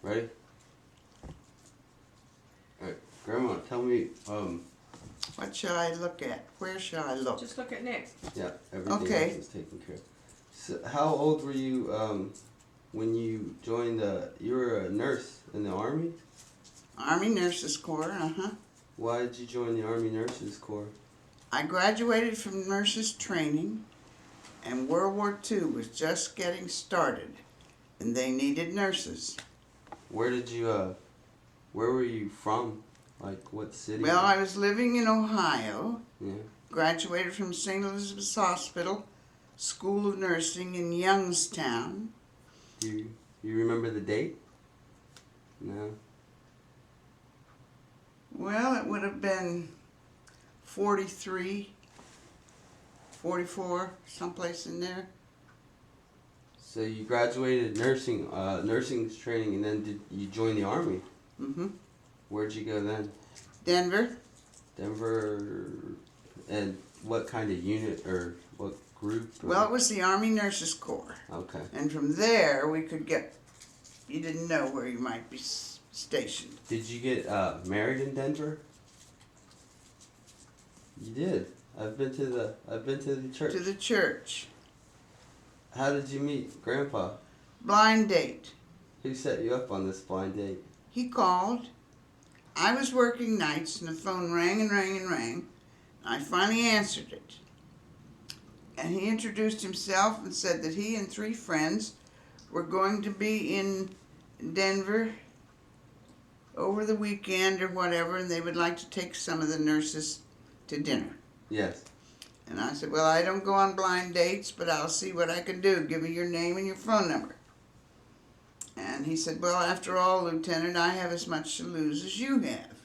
Ready? Alright, Grandma, tell me, What shall I look at? Where shall I look? Just look at next. yeah, everything Okay. else is taken care of. So, how old were you, when you joined you were a nurse in the Army? Army Nurses Corps, Why did you join the Army Nurses Corps? I graduated from nurses training, and World War II was just getting started, and they needed nurses. Where did you, where were you from? Like, what city? Well, I was living in Ohio, Yeah. graduated from St. Elizabeth's Hospital, School of Nursing in Youngstown. Do you remember the date? No. Well, it would have been 43, 44, someplace in there. So you graduated nursing training, and then did you join the Army? Mm-hmm. Where'd you go then? Denver. Denver. And what kind of unit or what group? Or? Well, it was the Army Nurses Corps. Okay. And from there, we could get, you didn't know where you might be stationed. Did you get married in Denver? You did. I've been to the church. To the church. How did you meet Grandpa? Blind date. Who set you up on this blind date? He called. I was working nights, and the phone rang and rang and rang. I finally answered it. And he introduced himself and said that he and 3 friends were going to be in Denver over the weekend or whatever, and they would like to take some of the nurses to dinner. Yes. And I said, well, I don't go on blind dates, but I'll see what I can do. Give me your name and your phone number. And he said, well, after all, Lieutenant, I have as much to lose as you have.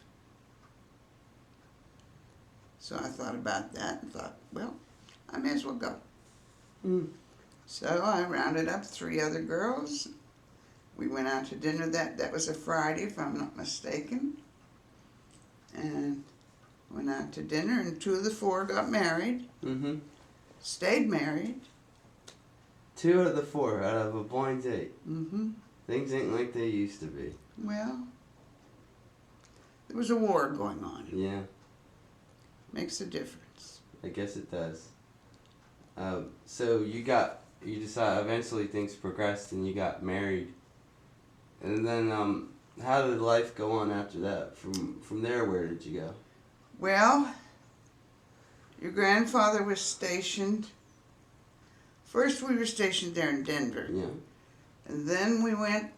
So I thought about that and thought, well, I may as well go. Mm. So I rounded up 3 other girls. We went out to dinner. That was a Friday, if I'm not mistaken. And went out to dinner, and 2 of the 4 got married. Mm-hmm. Stayed married. 2 out of the 4 out of a blind date. Mm-hmm. Things ain't like they used to be. Well, there was a war going on. Yeah. Makes a difference. I guess it does. So you decided, eventually things progressed and you got married. And then, how did life go on after that? From there, where did you go? Well, your grandfather was stationed. First we were stationed there in Denver. Yeah. And then we went,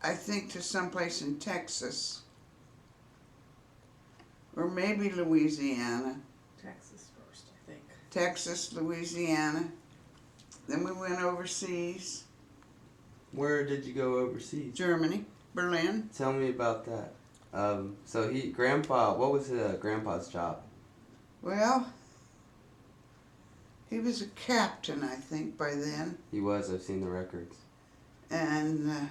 I think, to someplace in Texas. Or maybe Louisiana. Texas first, I think. Texas, Louisiana. Then we went overseas. Where did you go overseas? Germany, Berlin. Tell me about that. So Grandpa, what was Grandpa's job? Well, he was a captain, I think, by then. He was, I've seen the records. And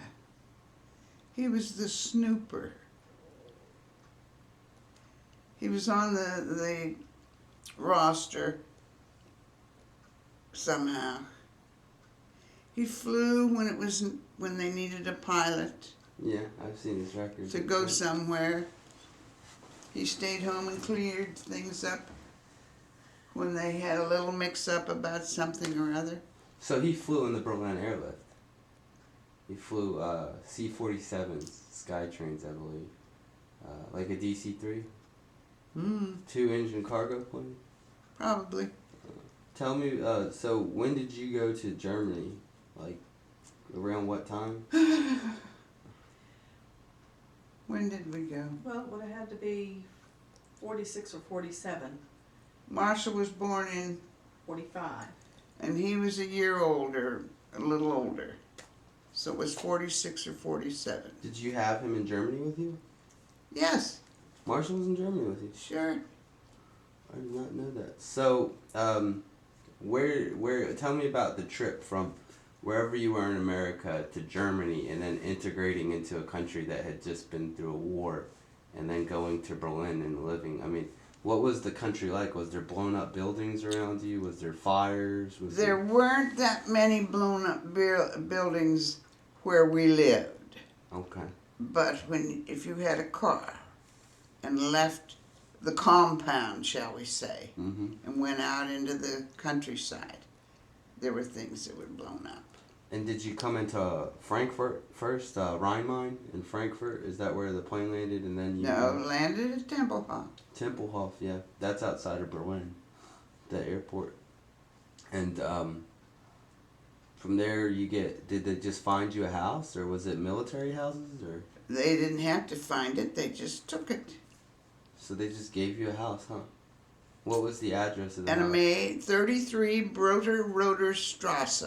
he was the snooper. He was on the roster somehow. He flew when they needed a pilot Yeah, I've seen his records. to go somewhere. He stayed home and cleared things up when they had a little mix-up about something or other. So he flew in the Berlin Airlift. He flew C-47s, Skytrains, I believe. Like a DC-3. 2-engine cargo plane. Probably. Tell me, so when did you go to Germany? Like, around what time? When did we go? Well, it would have had to be 46 or 47. Marshall was born in, 45. and he was a year older, a little older. So it was 46 or 47. Did you have him in Germany with you? Yes, Marshall was in Germany with you? sure. I did not know that. So, tell me about the trip from wherever you were in America to Germany and then integrating into a country that had just been through a war and then going to Berlin and living. I mean, what was the country like? Was there blown up buildings around you? Was there fires? There weren't that many blown up buildings where we lived. Okay. But if you had a car and left the compound, shall we say, Mhm. and went out into the countryside, there were things that were blown up. And did you come into Frankfurt first, Rhine-Main in Frankfurt? Is that where the plane landed, and then you? No, landed at Tempelhof. Tempelhof, yeah, that's outside of Berlin, the airport. And from there, did they just find you a house, or was it military houses, or? They didn't have to find it, they just took it. So they just gave you a house, huh? What was the address of the house? Enemy 33 Roter Strasse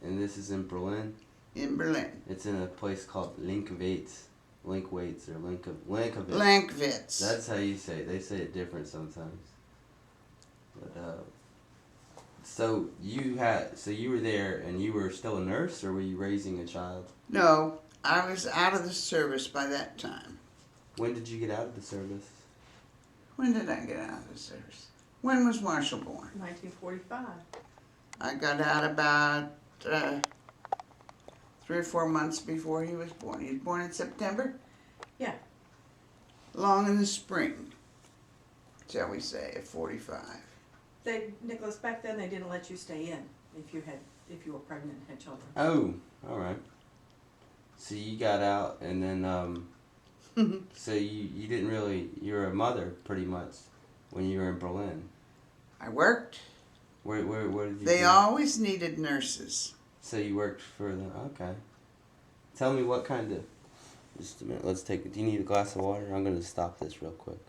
And this is in Berlin? in Berlin. It's in a place called Linkwitz, or Linkwitz. Lankwitz. That's how you say it. They say it different sometimes. But so you were there, and you were still a nurse, or were you raising a child? No, I was out of the service by that time. When did you get out of the service? When did I get out of the service? When was Marshall born? 1945. I got out about 3 or 4 months before he was born. He was born in September? Yeah. Long in the spring, shall we say, at 45. Nicholas, back then they didn't let you stay in if you were pregnant and had children. Oh, all right. So you got out, and then so you didn't really, you were a mother pretty much when you were in Berlin. I worked. Where did you? They do? always needed nurses. So you worked for them. Okay. Tell me what kind of. Just a minute. Let's take. Do you need a glass of water? I'm gonna stop this real quick.